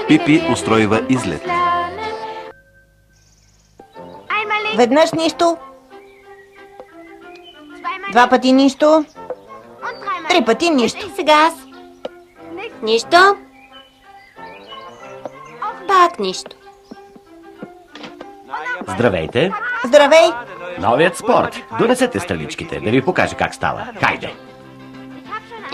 Пипи устройва излет. Веднъж нищо. 2 пъти нищо. 3 пъти нищо. Сега аз. Нищо. Пак нищо. Здравейте. Здравей. Новият спорт. Донесете страничките, да ви покажа как става. Хайде.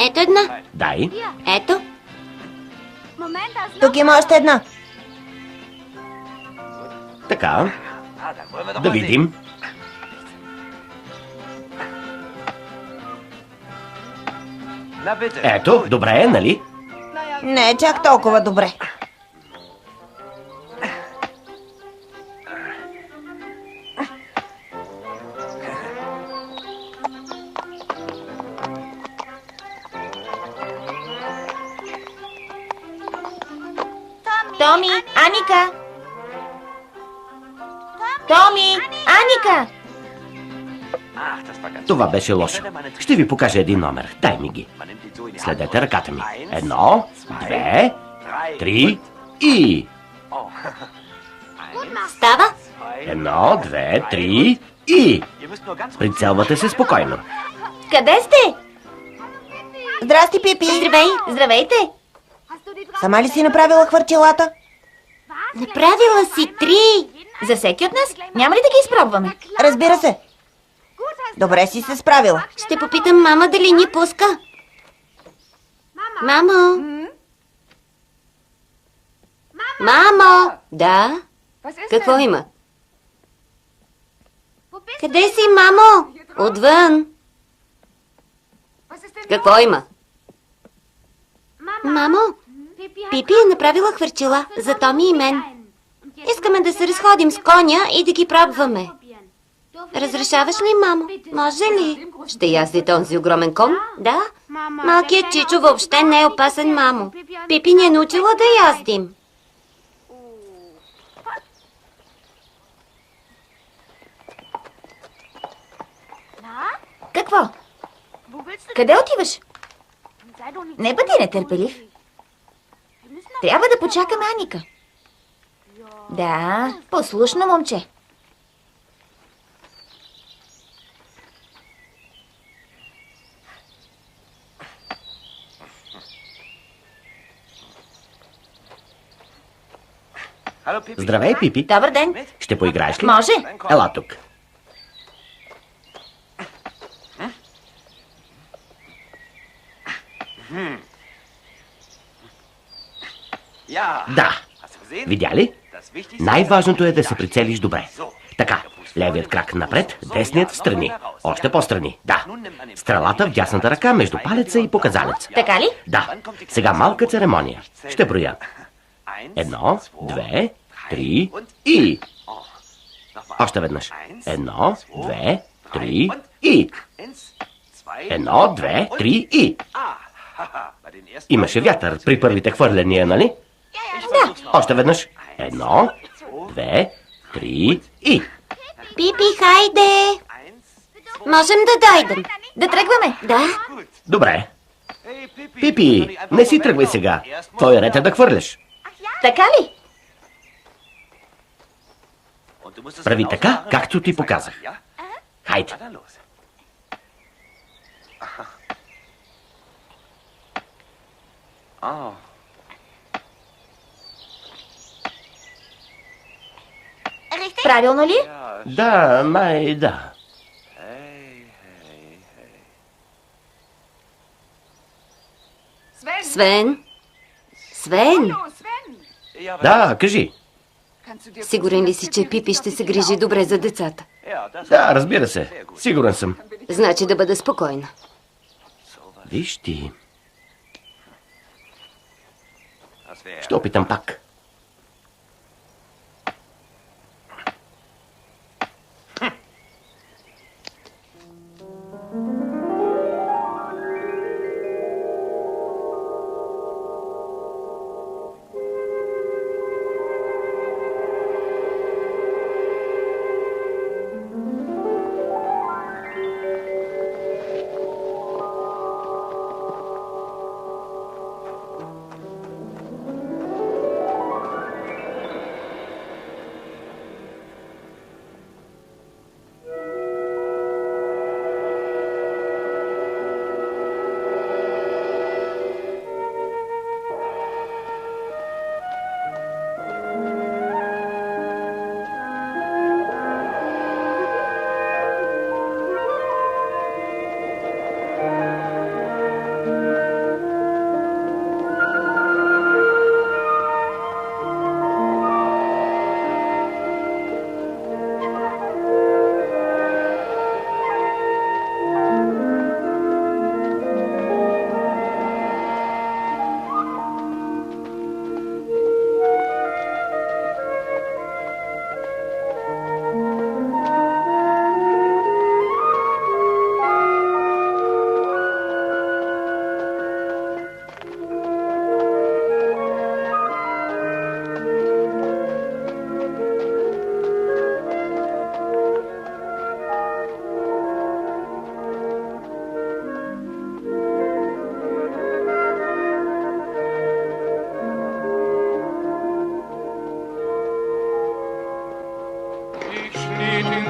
Ето една. Дай. Ето. Тук има още една. Така. Да видим. Ето, добре е, нали? Не е чак толкова добре. Томи, Аника! Томи, Аника! Това беше лошо. Ще ви покажа един номер. Дай ми ги. Следете ръката ми. 1, 2, 3 и... Става. 1, 2, 3 и... Прицелвате се спокойно. Къде сте? Здрасти, Пипи. Здравей. Здравейте. Сама ли си направила хвърчелата? Направила си 3. За всеки от нас? Няма ли да ги изпробваме? Разбира се. Добре си се справила. Ще попитам мама дали ни пуска. Мамо. Мамо. Да? Какво има? Къде си, мамо? Отвън. Какво има? Мамо, Пипи е направила хвърчила за Томи и мен. Искаме да се разходим с коня и да ги пробваме. Разрешаваш ли, мамо? Може ли? Ще язди този огромен кон? Да. Малкият Чичо въобще не е опасен, мамо. Пипи ни е научила да яздим. Какво? Къде отиваш? Не бъди нетърпелив. Трябва да почакаме Аника. Да, послушно момче. Здравей, Пипи. Добър ден. Ще поиграеш ли? Може. Ела тук. Да. Видя ли? Най-важното е да се прицелиш добре. Така, левият крак напред, десният в страни. Още по-страни, да. Стрелата в дясната ръка между палеца и показалеца. Така ли? Да. Сега малка церемония. Ще броя. 1, 2, 3 и... Още веднъж. 1, 2, 3 и... 1, 2, 3 и... Имаше вятър при първите хвърляния, нали? Да. Още веднъж. 1, 2, 3 и... Пипи, хайде! Можем да дойдем. Да тръгваме. Да. Добре. Пипи, не си тръгвай сега. Твой ред е да хвърляш. Така ли? Прави така, както ти показах. Хайде. Правилно ли? Да, май да. Свен. Свен. Да, кажи. Сигурен ли си, че Пипи ще се грижи добре за децата? Да, разбира се. Сигурен съм. Значи да бъда спокойна. Виж ти. Ще опитам пак.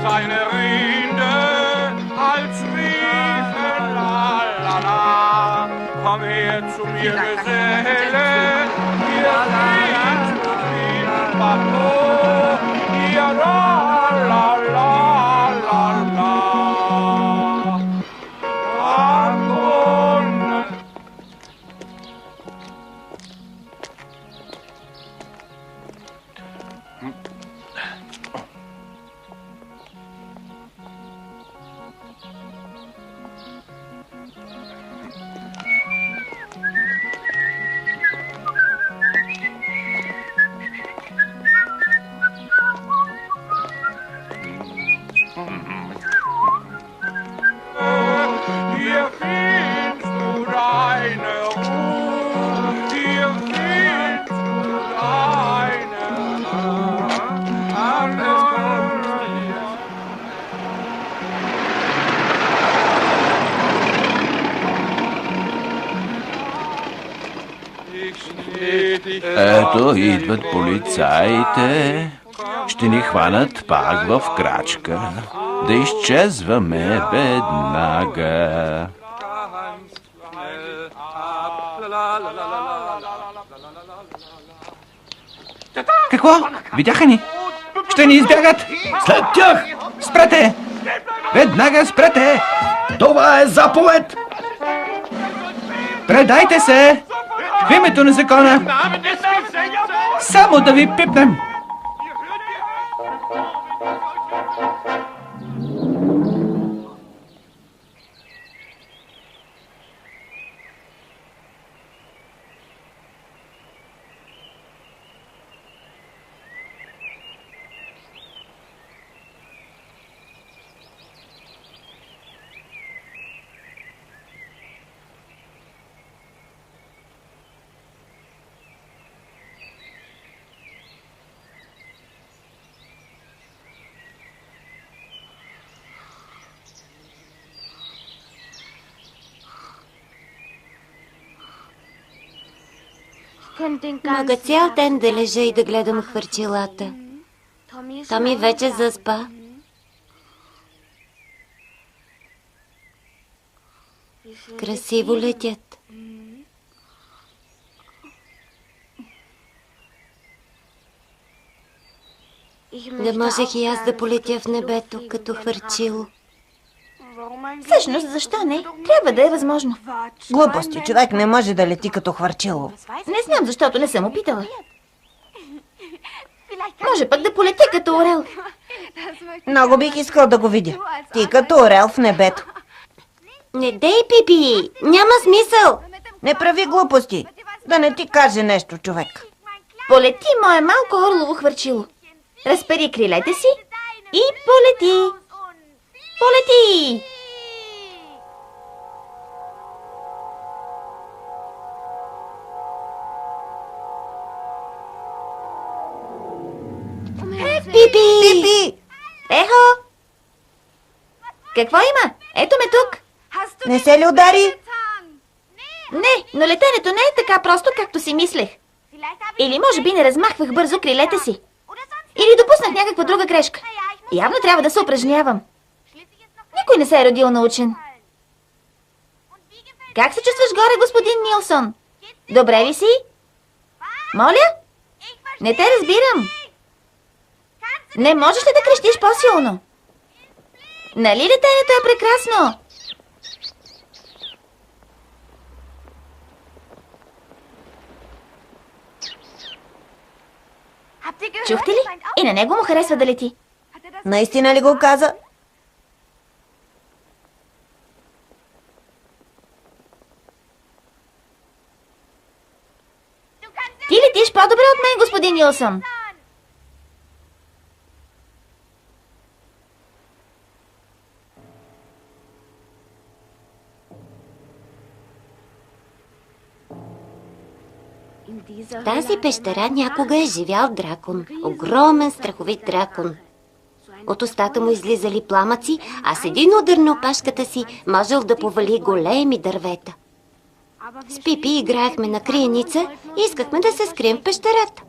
seine Rinde, als riefen la la la. Komm her zu mir, Geselle, hier liegt du Frieden, Pablo, hier la la la la la. Andone. Hier findest du deine Ruhe, hier findest du deine Ето идват полицаите. Ще ни хванат пак в крачка. Да изчезваме веднага. Какво? Видяха ни? Ще ни избягат! След тях! Спрете! Веднага спрете! Това е заповед! Предайте се! В името на закона! Само да ви пипнем! Мога цял ден да лежа и да гледам хвърчилата. Томи вече заспа. Красиво летят. Да можех и аз да полетя в небето, като хвърчило. Всъщност, защо не? Трябва да е възможно. Глупости, човек не може да лети като хвърчило. Не знам, защото не съм опитала. Може пък да полетя като орел. Много бих искал да го видя. Ти като орел в небето. Не дей, Пипи! Няма смисъл! Не прави глупости. Да не ти каже нещо, човек. Полети, мое малко орлово хвърчило. Разпери крилете си и полети. Полети! Пипи! Пипи! Ехо! Какво има? Ето ме тук. Не се ли удари? Не, но летенето не е така просто, както си мислех. Или може би не размахвах бързо крилете си. Или допуснах някаква друга грешка. Явно трябва да се упражнявам. Никой не се е родил научен. Как се чувстваш горе, господин Нилсон? Добре ли си? Моля? Не те разбирам. Не можеш ли да крещиш по-силно? Нали летенето е прекрасно? Чухте ли? И на него му харесва да лети. Наистина ли го каза? Ти летиш по-добре от мен, господин Нилсон. В тази пещера някога е живял дракон. Огромен страховит дракон. От устата му излизали пламъци, а с един удар на опашката си можел да повали големи дървета. С Пипи играехме на криеница и искахме да се скрием в пещерата.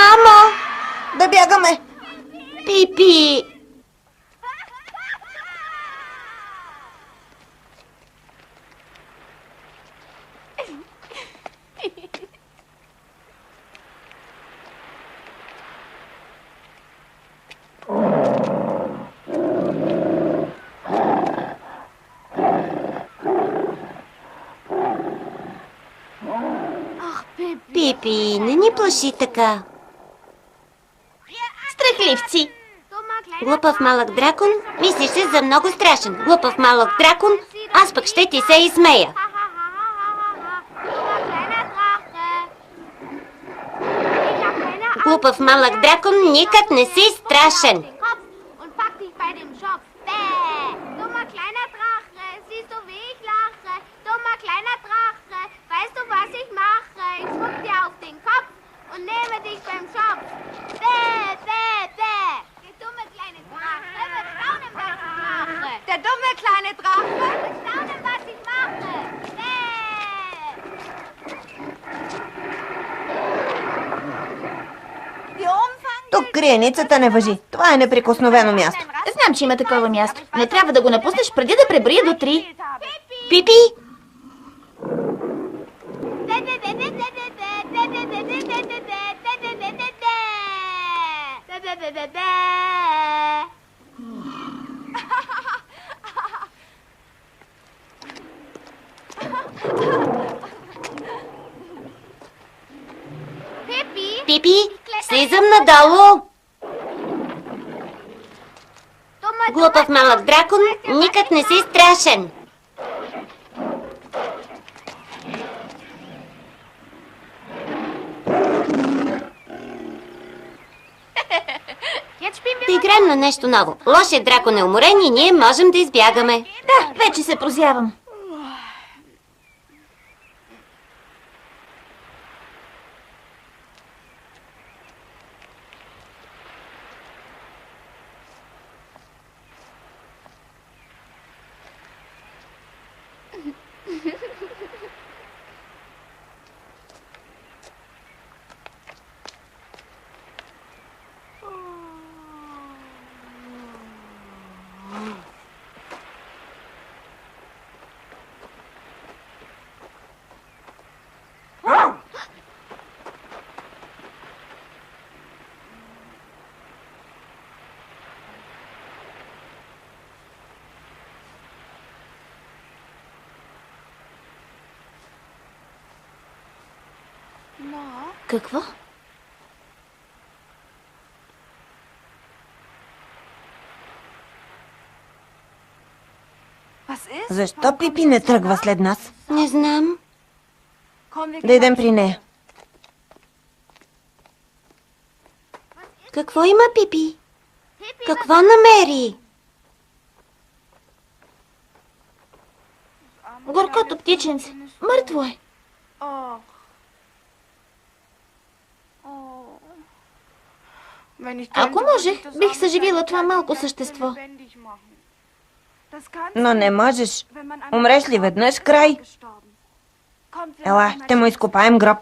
Мамо! Да бягаме! Пипи! Пипи, не ни плаши така. Страхливци! Глупав малък дракон, мислиш се за много страшен. Глупав малък дракон, аз пък ще ти се изсмея. Глупав малък дракон, никак не си страшен. Der dumme kleine Drache. Staunen, was ich mache. Тук криеницата не въжи. Това е неприкосновено място. Знам, че има такова място. Не трябва да го напуснеш преди да преброя до 3. Пипи! Пипи, слизам надолу. Глупав малък дракон, никак не си страшен. Да играем на нещо ново. Лошият дракон е уморен и ние можем да избягаме. Да, вече се прозявам. Какво? Защо Пипи не тръгва след нас? Не знам. Да идем при нея. Какво има, Пипи? Какво намери? Горкото птиченце. Мъртво е. Ако можех, бих съживила това малко същество. Но не можеш. Умреш ли веднъж, край? Ела, ще му изкопаем гроб.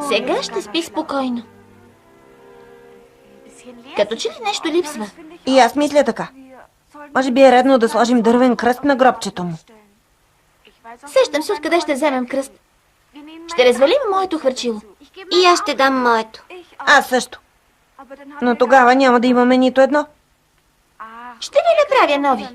Сега ще спи спокойно. Като че ли нещо липсва? И аз мисля така. Може би е редно да сложим дървен кръст на гробчето му. Сещам се откъде ще вземем кръст. Ще развалим моето хвърчило. И аз ще дам моето. Аз също. Но тогава няма да имаме нито едно. Ще ви направя нови.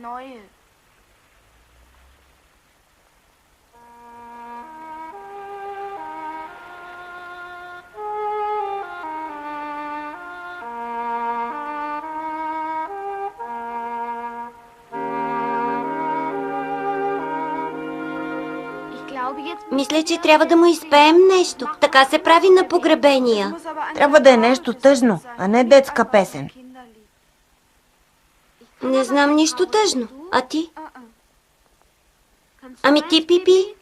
Мисля, че трябва да му изпеем нещо. Така се прави на погребения. Трябва да е нещо тъжно, а не детска песен. Не знам нищо тъжно. А ти? Ами ти, Пипи?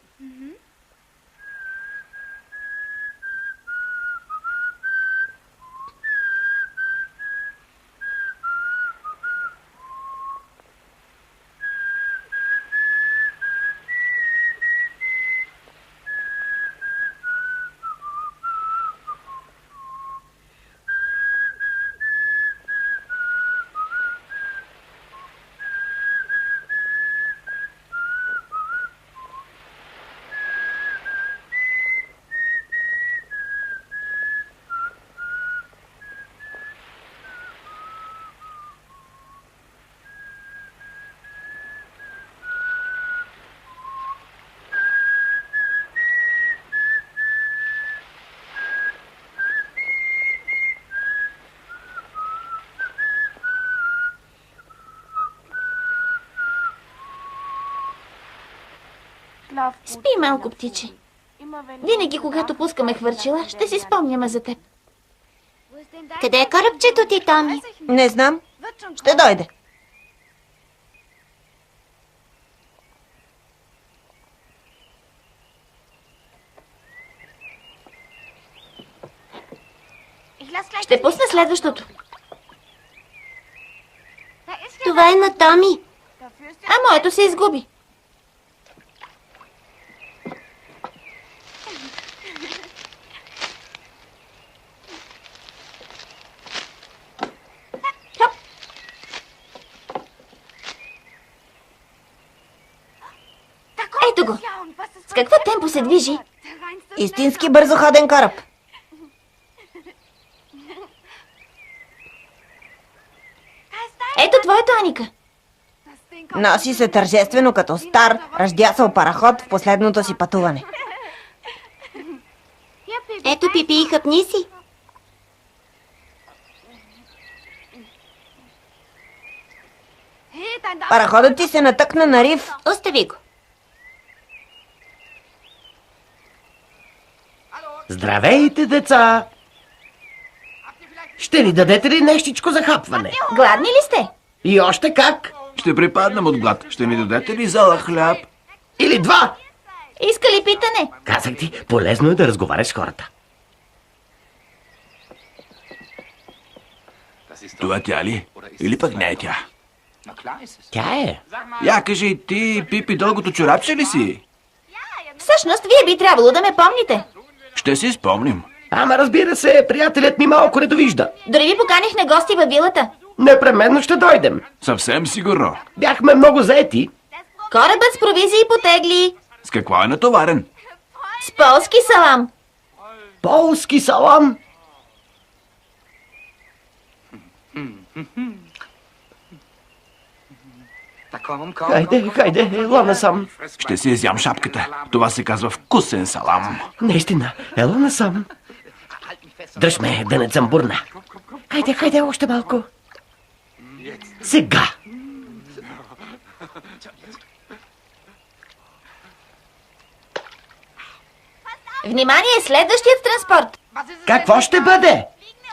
Спи, малко птиче. Винаги, когато пускаме хвърчила, ще си спомняме за теб. Къде е корабчето ти, Томи? Не знам. Ще дойде. Ще пусна следващото. Това е на Томи. А моето се изгуби. Хоп. Ето го. С какво темпо се движи? Истински бързоходен кораб. Ето твоето, Аника. Носи се тържествено като стар, ръждясал параход в последното си пътуване. Ето, Пипи, и хъпни си. Параходът ти се натъкна на риф. Остави го. Здравейте, деца! Ще ни дадете ли нещичко за хапване? Гладни ли сте? И още как? Ще припаднем от глад. Ще ми дадете ли зала хляб? Или два? Иска ли питане? Казах ти, полезно е да разговаряш с хората. Това тя ли? Или пък не е тя? Тя е. Я кажи и ти, Пипи, дългото чорапче ли си? Всъщност, вие би трябвало да ме помните. Ще си спомним. Ама разбира се, приятелят ми малко не довижда. Дори ви поканих на гости във вилата. Непременно ще дойдем. Съвсем сигурно. Бяхме много заети. Корабът с провизии потегли. С какво е натоварен? С полски салам. Полски салам. Хайде, ела насам. Ще си изям шапката. Това се казва вкусен салам. Наистина, ела насам. Дръж ме, да не цъмбурна. Хайде, още малко. Сега. Внимание, следващият транспорт. Какво ще бъде?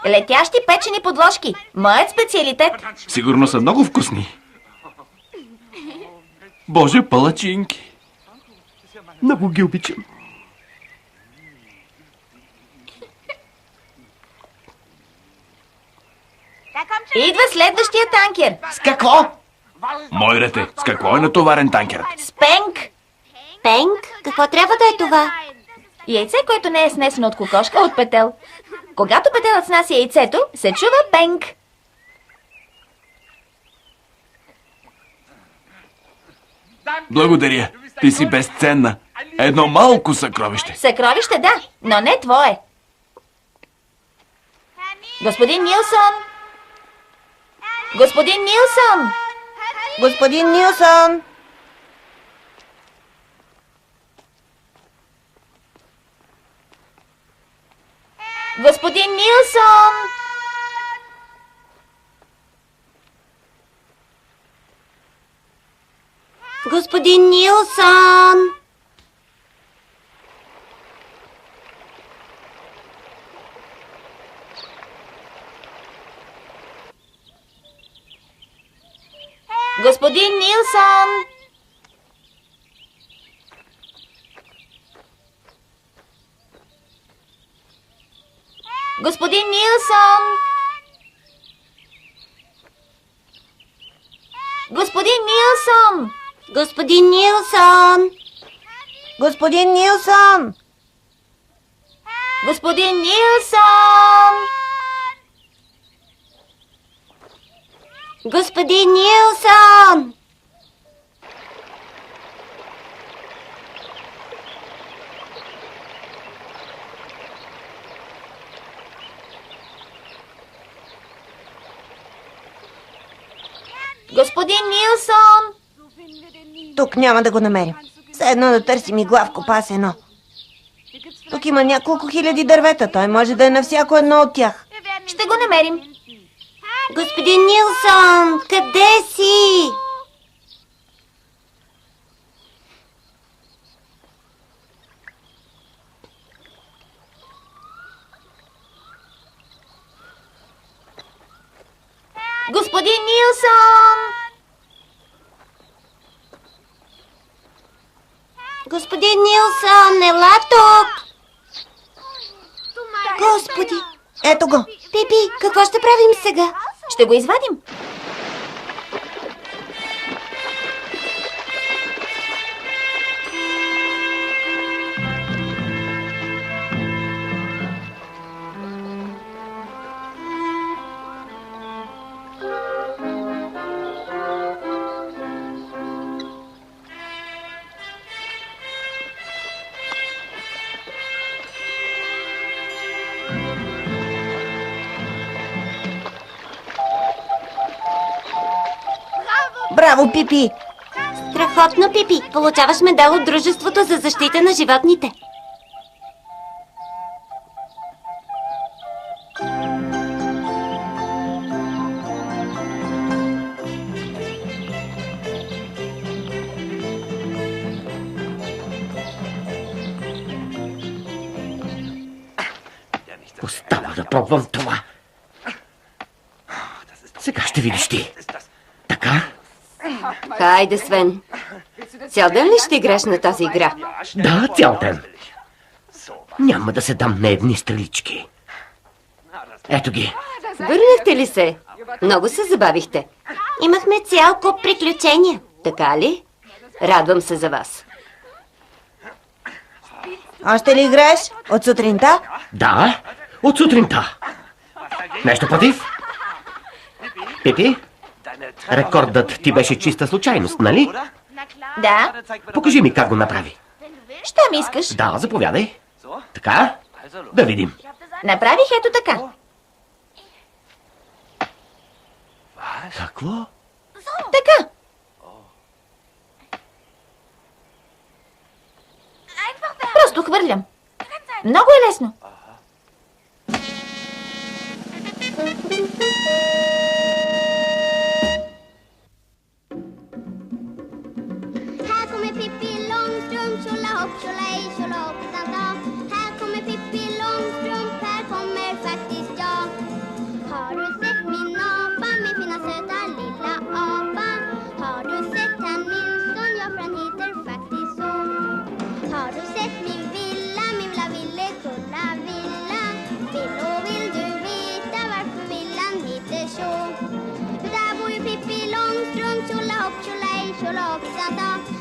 Летящи печени подложки. Моят специалитет. Сигурно са много вкусни. Боже, палачинки. Много ги обичам. Идва следващия танкер. С какво? Мой рете, с какво е натоварен танкерът? Спенк. Пенк? Какво трябва да е това? Яйце, което не е снесено от кокошка, от петел. Когато петелът снася яйцето, се чува пенк. Благодаря. Ти си безценна. Едно малко съкровище. Съкровище, да, но не твое. Господин Нилсон! Господин Нилсон! Господин Нилсон! Господин Нилсон! Господин Нилсон! Господин Нилсон! Господин Нилсон! Господин Нилсон! Господин Нилсон! Господин Нилсон! Господин Нилсон! Господин Нилсон! Господин Нилсон! Тук няма да го намерим. Все едно да търсим игла в копасено. Тук има няколко хиляди дървета. Той може да е на всяко едно от тях. Ще го намерим. Господин Нилсон, къде си? Господин Нилсон! Господин Нилсон, ела тук! Господи! Ето го. Пипи, какво ще правим сега? Ще го извадим. Браво, Пипи! Страхотно, Пипи! Получаваш медал от Дружеството за защита на животните. Остава да пробвам това. Сега ще видиш ти. Така? Хайде, Свен. Цял ден ли ще играш на тази игра? Да, цял ден. Няма да се дам на едни стрелички. Ето ги. Върнахте ли се? Много се забавихте. Имахме цял куп приключения. Така ли? Радвам се за вас. Още ли играеш? От сутринта? Да, от сутринта. Нещо против? Пипи? Рекордът ти беше чиста случайност, нали? Да. Покажи ми как го направи. Що ми искаш? Да, заповядай. Така? Да видим. Направих ето така. Какво? Така. Просто хвърлям. Много е лесно. Här kommer Pippi Långstrump, tjolahopp, tjolahej, tjolahoppsan dag. Här kommer Pippi Långstrump, här kommer faktiskt jag. Har du sett min apa, min fina söta lilla apa? Har du sett han Nilsson, ja för han heter faktiskt så. Har du sett min villa, Villekulla villa? Vill du veta varför villan heter så? För där bor ju Pippi Långstrump, tjolahopp, tjolahej, tjolahoppsan dag.